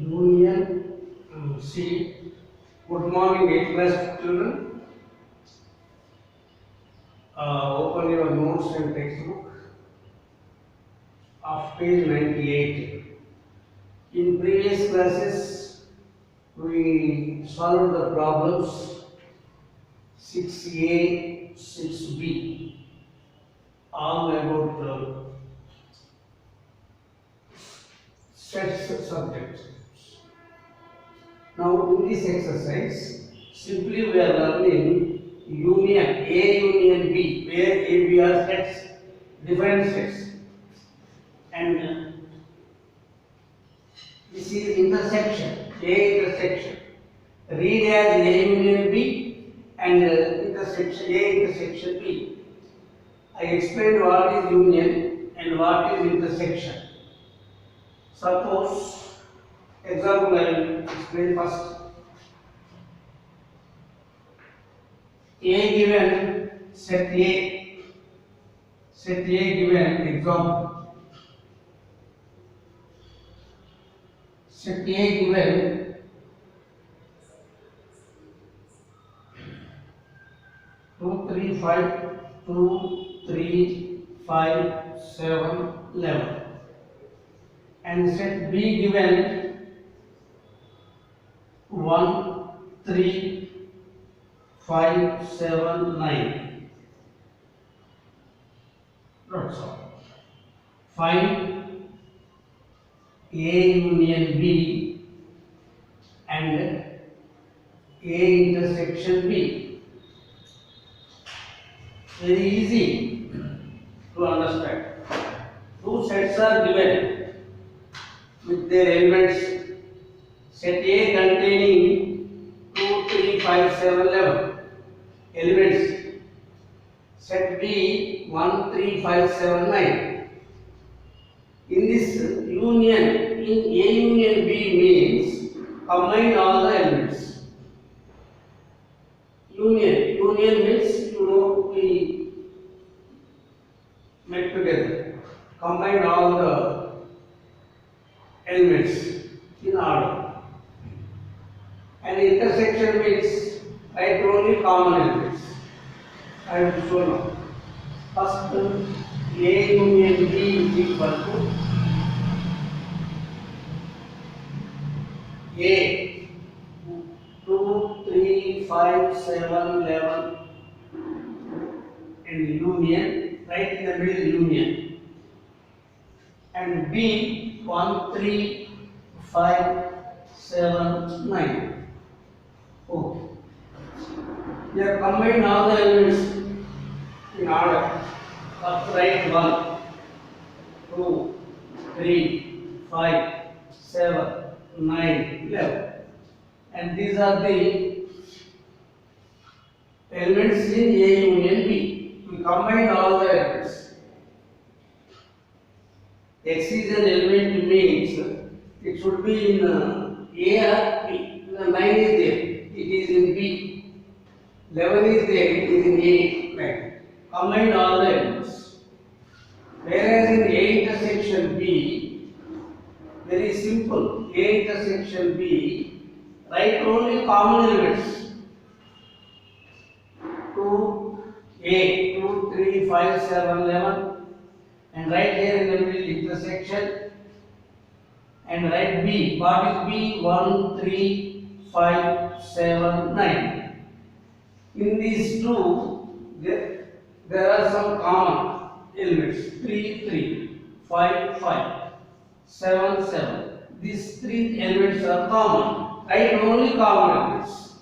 Union C. Good morning, 8th class children. Open your notes and textbook of page 98. In previous classes, we solved the problems 6A, 6B, all about sets subjects. Now, in this exercise, simply we are learning union A union B, where A, B are sets, different sets, and this is intersection, A intersection. Read as A union B and intersection A intersection B. I explained what is union and what is intersection. Suppose, example I will explain first. A given set A given example. Set A given 2, 3, 5, 2, 3, 5, 7, 11. And set B given 1, 3, 5, 7, 9. That's all. Find A union B and A intersection B. Very easy to understand. Two sets are given with their elements. Set A containing 2, 3, 5, 7, 11 elements. Set B 1, 3, 5, 7, 9. In this union, in A union B means combine all the elements. Union means we met together, combine all the elements in order. And intersection means write only common elements. I will show now. First, A union B is equal to A 2, 3, 5, 7, 11 and union, right in the middle union. And B 1, 3, 5, 7, 9. Okay. We have combined all the elements in order. First write 1, 2, 3, 5, 7, 9, 11. And these are the elements in A union B. We combine all the elements. X is an element means it should be in A or B. The 9 is there, it is in B. 11 is there, it is in A. Right. Combine all the elements. Whereas in A intersection B, very simple. A intersection B, write only common elements. 2, A, 2, 3, 5, 7, 11. And write here in the middle intersection. And write B. What is B? 1, 3, 5, 7, 9. In these two, there are some common elements. 3, 3, 5, 5, 7, 7. These three elements are common. Write only common elements.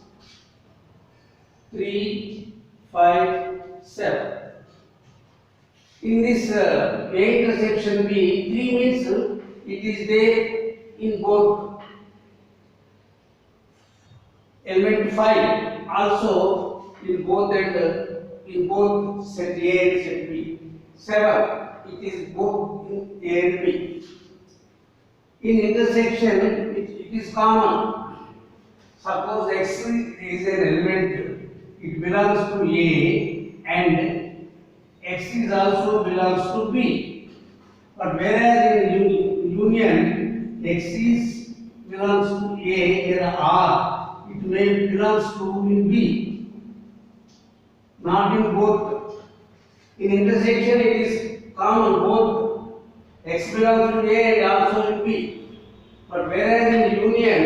3, 5, 7. In this A intersection B, 3 means it is there in both element 5, also in both set A and set B. 7, it is both in A and B. In intersection, it is common. Suppose X is an element, it belongs to A and X is also belongs to B. But whereas in union, X is belongs to A, here R, it may belongs to in B, not in both. In intersection it is common both X belongs to A and also in B. But whereas in union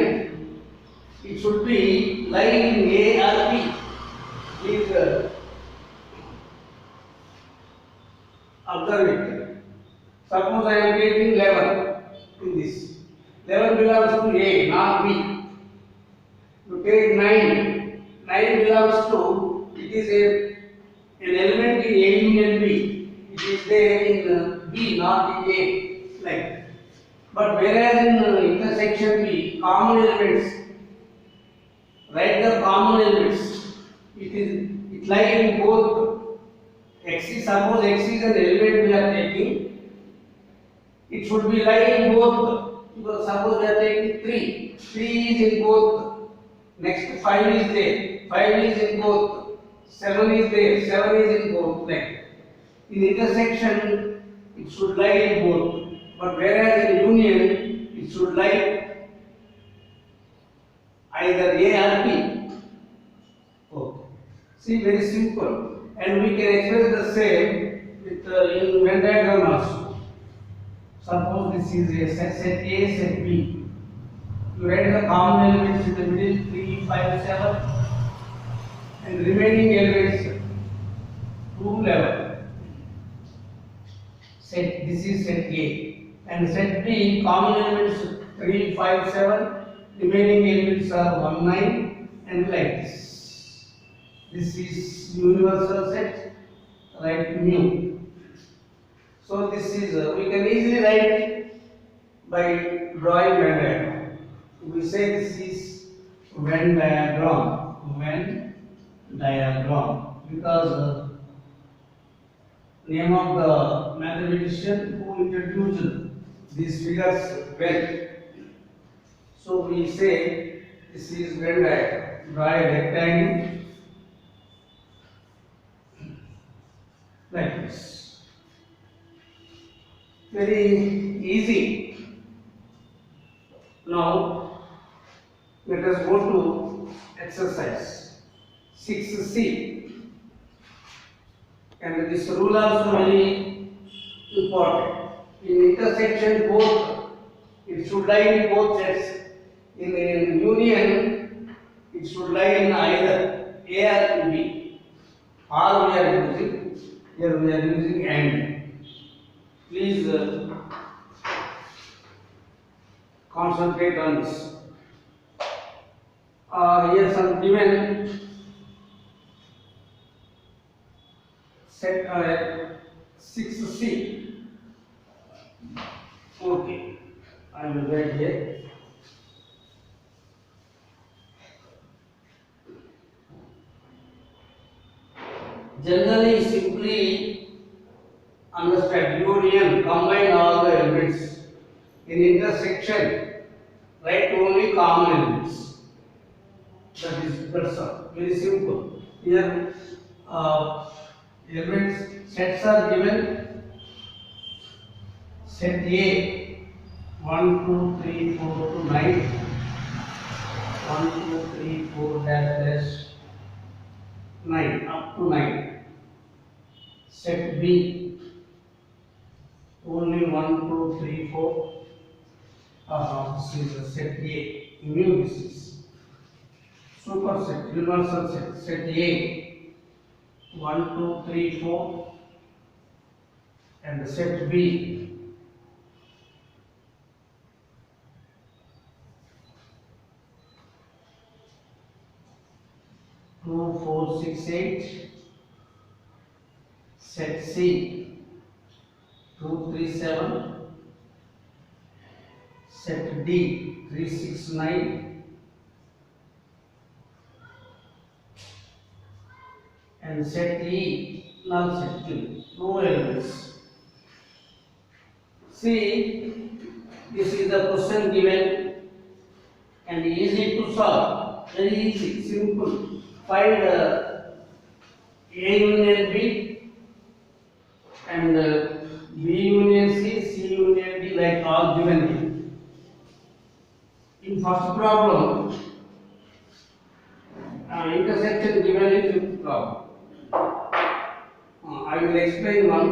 it should be lying in A or B. Please observe it. Suppose I am taking 11 in this. 11 belongs to A, not B. You take 9. 9 belongs to, it is an element in A union B. It is there in B, not in A. Like. But whereas in intersection B, common elements, write the common elements. It lies in both. X is, suppose X is an element we are taking. It should be lying in both. Because suppose we are taking 3. 3 is in both. Next 5 is there. 5 is in both. 7 is there. 7 is in both. Like. In intersection, it should lie in both. But whereas in union, it should lie either A or B. Okay. See, very simple. And we can express the same with in Venn diagram also. Suppose this is a set A, set B. You write the common elements in the middle 3, 5, 7, and remaining elements 2, 11. Set this is set A, and set B common elements 3, 5, 7. Remaining elements are 1, 9, and like this. This is universal set, right? Mu. So this is we can easily write by drawing Venn diagram. We say this is Venn diagram. Venn diagram, because name of the mathematician who introduced these figures well. So we say this is Venn diagram. Draw a rectangle like this. Very easy. Now let us go to exercise 6C. And this rule also very important. In intersection both, it should lie in both sets. In union, it should lie in either A or B. Or we are using, here we are using AND. Please concentrate on this. Here some given set 6C. Okay, I will write here. Generally, simply understand union, combine all the elements. In intersection, write only common elements. That's all. Very simple. Here, elements sets are given. Set A 1, 2, 3, 4 to 9. 1, 2, 3, 4 dash 9 up to 9. Set B only 1, 2, 3, 4. This is a set A. Mu this is superset, universal set. Set A 1, 2, 3, 4, and set B 2, 4, 6, 8. Set C 2, 3, 7. Set D 3, 6, 9. And set E null set Q. No elements. See, this is the question given and easy to solve. Very easy, simple. Find A union B and B union C, C union D, like all given here. In problem, intersection given in fifth problem. I will explain one.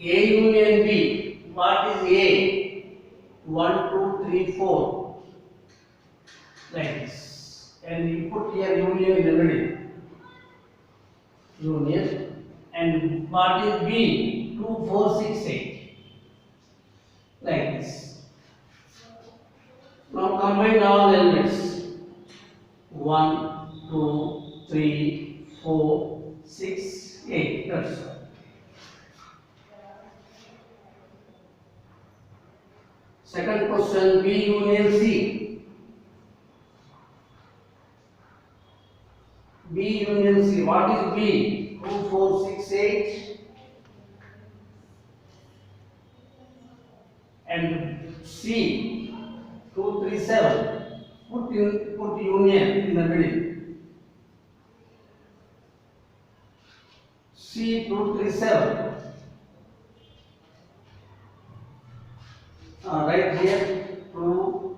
A union B. What is A? 1, 2, 3, 4. Like this. And you put here union in the middle. Union. And what is B? 2, 4, 6, 8. Like this. Now combine all elements. 1, 2, 3, 4, 6, 8. That's all. Second question, B union C. B union C. What is B? 2, 4, 6, 8. And C, 2, 3, 7. Put union in the middle. C, 2, 3, 7. Right here 2,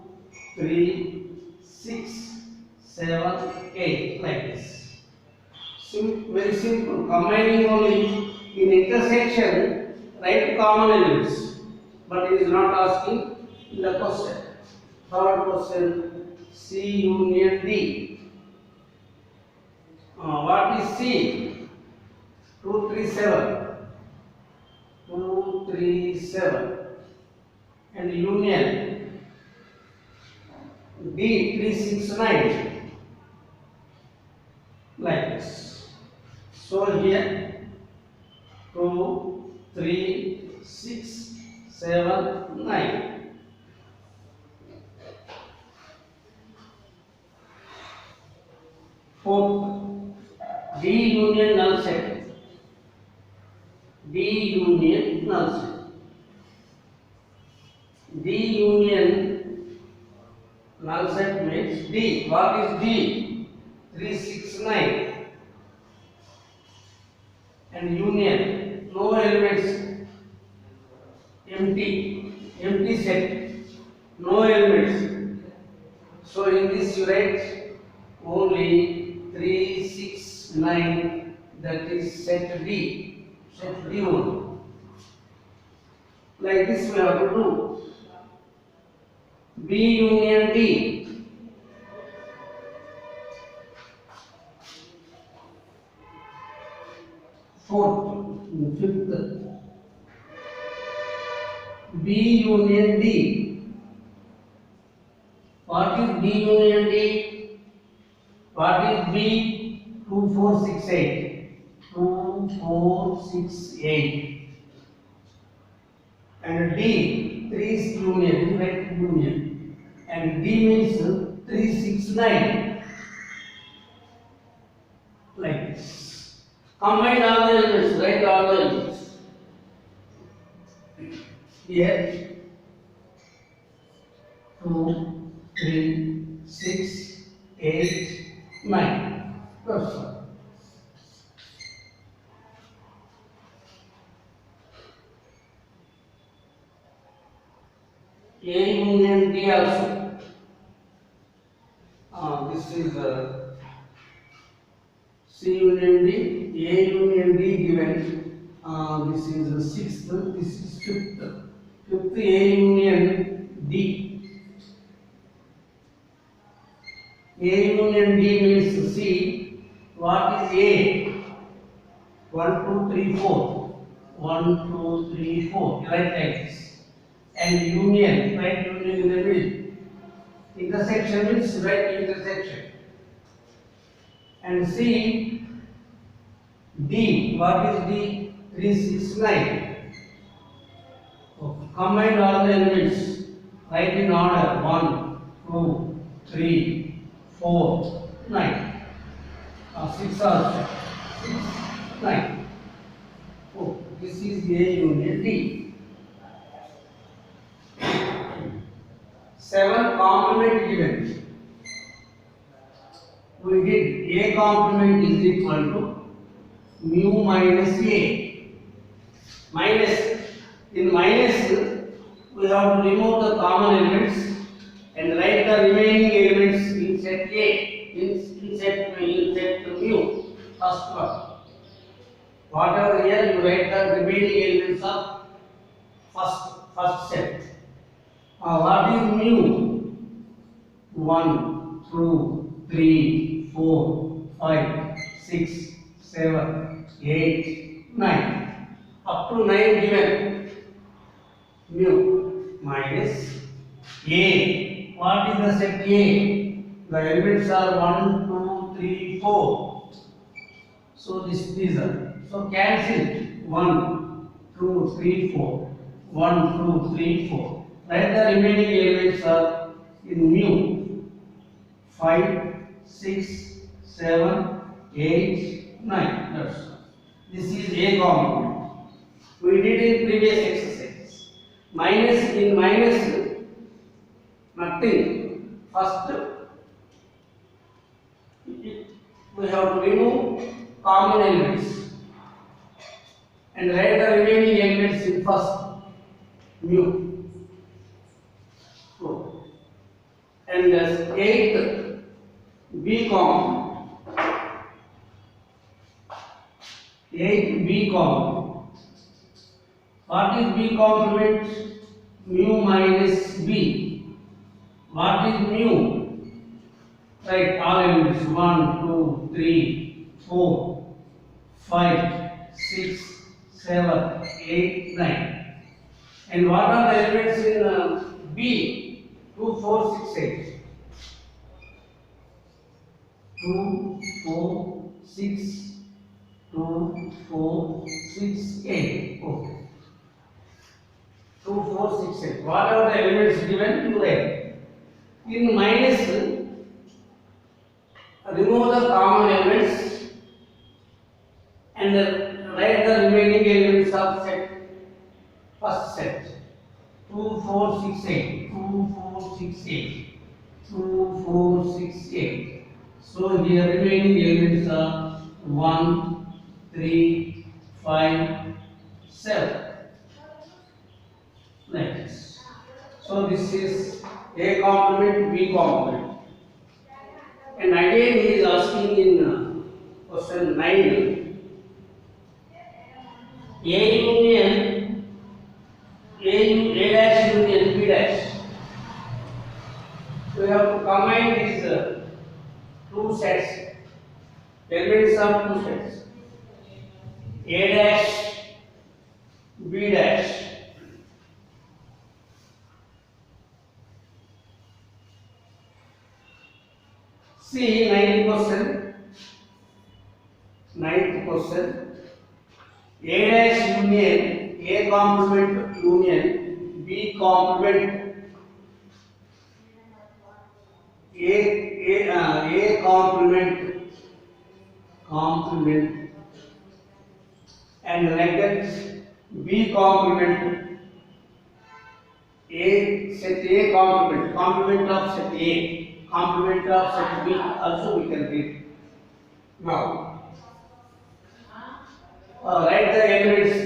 3, 6, 7, 8 like this. Very simple. Combining only in intersection, write common elements. But it is not asking in the question. Third question, C union D. What is C? 2, 3, 7. 2, 3, 7. And union D 3, 6, 9 like this. So here 2, 3, 6, 7, 9. Fourth, D union null set. D union null set. D union null set means D. What is D? 3, 6, 9. And union, no elements, empty set, no elements. So in this you write only 3, 6, 9. That is set D. Set D only. Like this we have to do. B union D. Fourth, fifth. B union D. What is B union D? What is B? 2, 4, 6, 8. 2, 4, 6, 8. And D, 3 is union, right union. And D means 3, 6, 9. Like this. Combine all the elements, write all the elements. Here 2, 3, 6, 8, 9. That's all. A union D also. This is C union D, A union D given. This is the sixth, this is fifth. Fifth A union D. A union D means C. What is A? 1, 2, 3, 4. 1, 2, 3, 4. Write like this. And union, write union in the middle. Intersection means write intersection. And C, D, what is D? 3, 6, 9. Okay. Combine all the elements. Write in order 1, 2, 3, 4, 9. 6 also. 6, 9. Oh, this is A union D. 7 complement given. We did A complement is equal to mu minus A. Minus, in minus we have to remove the common elements and write the remaining elements in set A, in set mu, first one. Whatever here you write the remaining elements of first set. What is mu? 1, 2, 3, 4, 5, 6, 7, 8, 9. Up to 9 given. Mu minus A. What is the set A? The elements are 1, 2, 3, 4. So these are. So cancel 1, 2, 3, 4. 1, 2, 3, 4. Write the remaining elements are in mu 5, 6, 7, 8, 9. That's all. This is A complement. We did in previous exercise. Minus, in minus nothing. First we have to remove common elements and write the remaining elements in first mu. So, and eighth B complement. Eighth B complement. What is B complement? Mu minus B. What is mu? Right, all elements 1, 2, 3, 4, 5, 6, 7, 8, 9. And what are the elements in B? 2, 4, 6, 8. 2, 4, 6, 2, 4, 6, 8. Okay. 2, 4, 6, 8. What are the elements given? You write. In minus, remove the common elements and write the remaining elements of set, first set. 2, 4, 6, 8. 2, 4, 6, 8. 2, 4, 6, 8. So here remaining elements are 1, 3, 5, 7. Like this. So this is A complement, B complement. And again he is asking in question 9. A union, A dash union B dash. We have to combine these two sets. Elements of two sets. A dash, B dash. See, ninth question. A dash union, A complement union, B complement. A complement, and like that B complement. Set A complement of set A, complement of set B also we can read. Now, write the elements.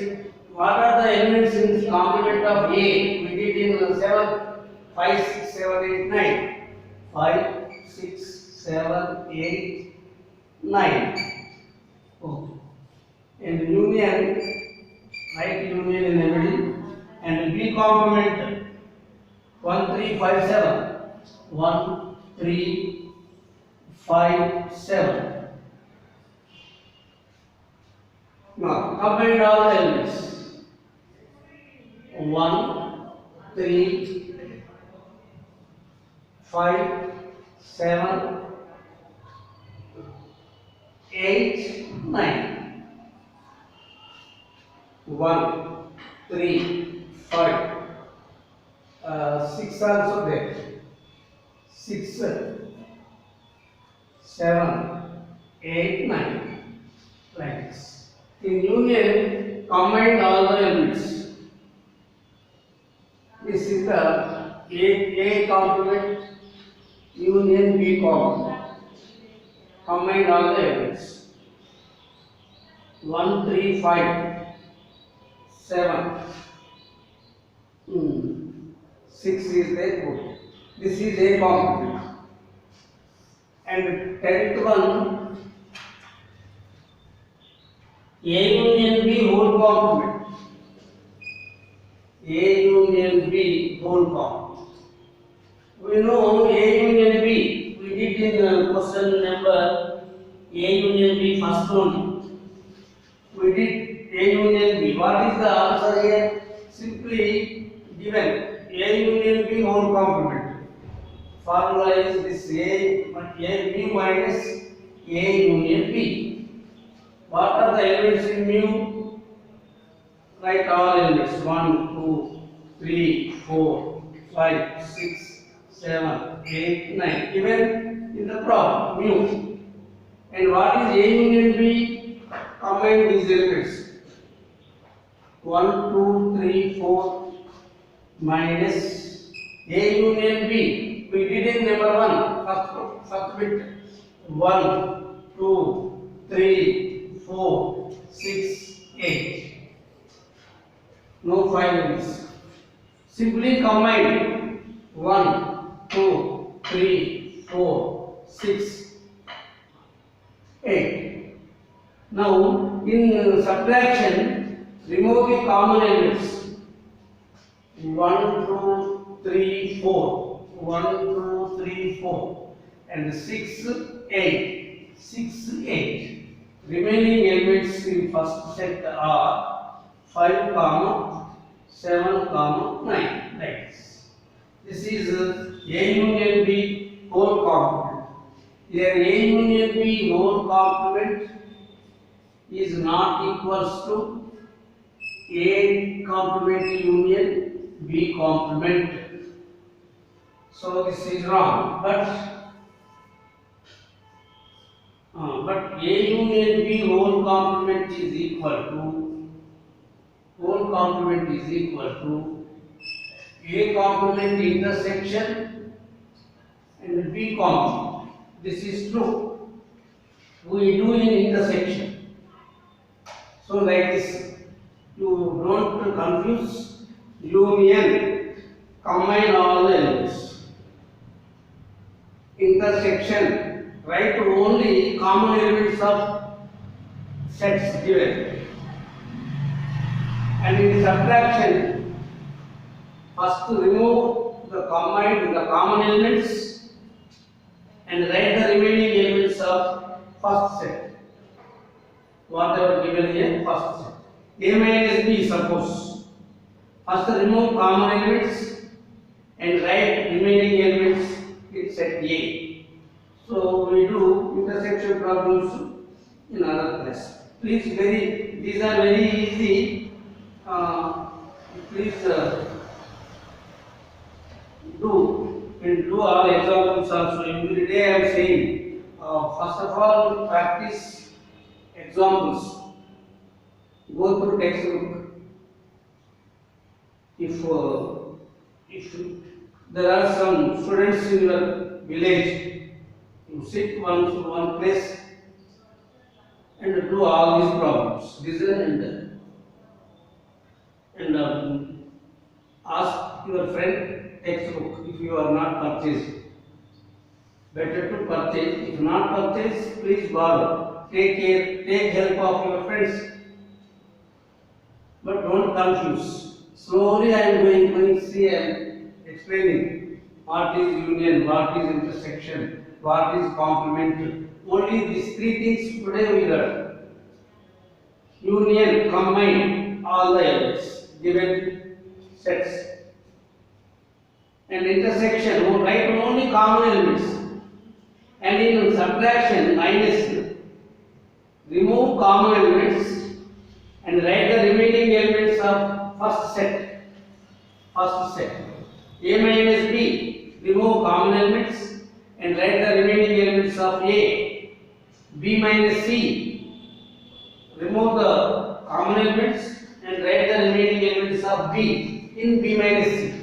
What are the elements in complement of A? We did in 7, 5, 6, 7, 8, 9. 5, 6, 7, 8, 9. Okay. And union, write union in the middle. And B complement 1, 3, 5, 7. 1, 3, 5, 7. Now, combine all the elements. 1, 3, 5, 7, 8, 9. 1, 3, 5, 6 also there. 6, 7, 8, 9. Like this. In union, combine all the elements. This is the A complement union B complement. Combine all the elements. 1, 3, 5, 7. 6 is there, good. This is A complement. And 10th one, A union B whole complement. A union B whole complement. We know A union B. We did in question number A union B first one. We did A union B. What is the answer here? Simply given A union B whole complement. Formula is this A B minus A union B. What are the elements in mu? Write all elements 1, 2, 3, 4, 5, 6, 7, 8, 9. Given in the problem mu. And what is A union B? Combine these elements 1, 2, 3, 4 minus A union B. We did in number 1, first bit 1, 2, 3, 4, 6, 8. No 5 elements. Simply combine 1, 2, 3, 4, 6, 8. Now in subtraction, remove the common elements 1, 2, 3, 4. 1, 2, 3, 4 and 6, 8. 6, 8. Remaining elements in first set are 5, 7, 9. Like this. This is A union B whole complement. Here A union B whole complement is not equals to A complement union B complement. So this is wrong, but A union B whole complement is equal to A complement intersection and B complement. This is true. We do in intersection. So like this, you don't confuse union. Combine all the elements. Intersection, write only common elements of sets given. And in subtraction, first remove the combined common elements and write the remaining elements of first set. Whatever given here, first set. A minus B, suppose. First remove common elements and write remaining elements in set A. So we do intersection problems in other class. Please, these are very easy. Please do all examples also. Every day I am saying, first of all, practice examples. Go through textbook. If there are some students in your village, you sit one place and do all these problems. Listen and ask your friend textbook if you are not purchased. Better to purchase. If not purchase, please borrow. Take help of your friends. But don't confuse. Slowly I am going to see and explaining what is union, what is intersection, what is complement. Only these three things today we learn. Union, combine all the elements, given sets. And intersection, write only common elements. And in subtraction, minus, remove common elements and write the remaining elements of first set. A minus B, remove common elements and write the remaining elements of A. B minus C, remove the common elements and write the remaining elements of B in B minus C.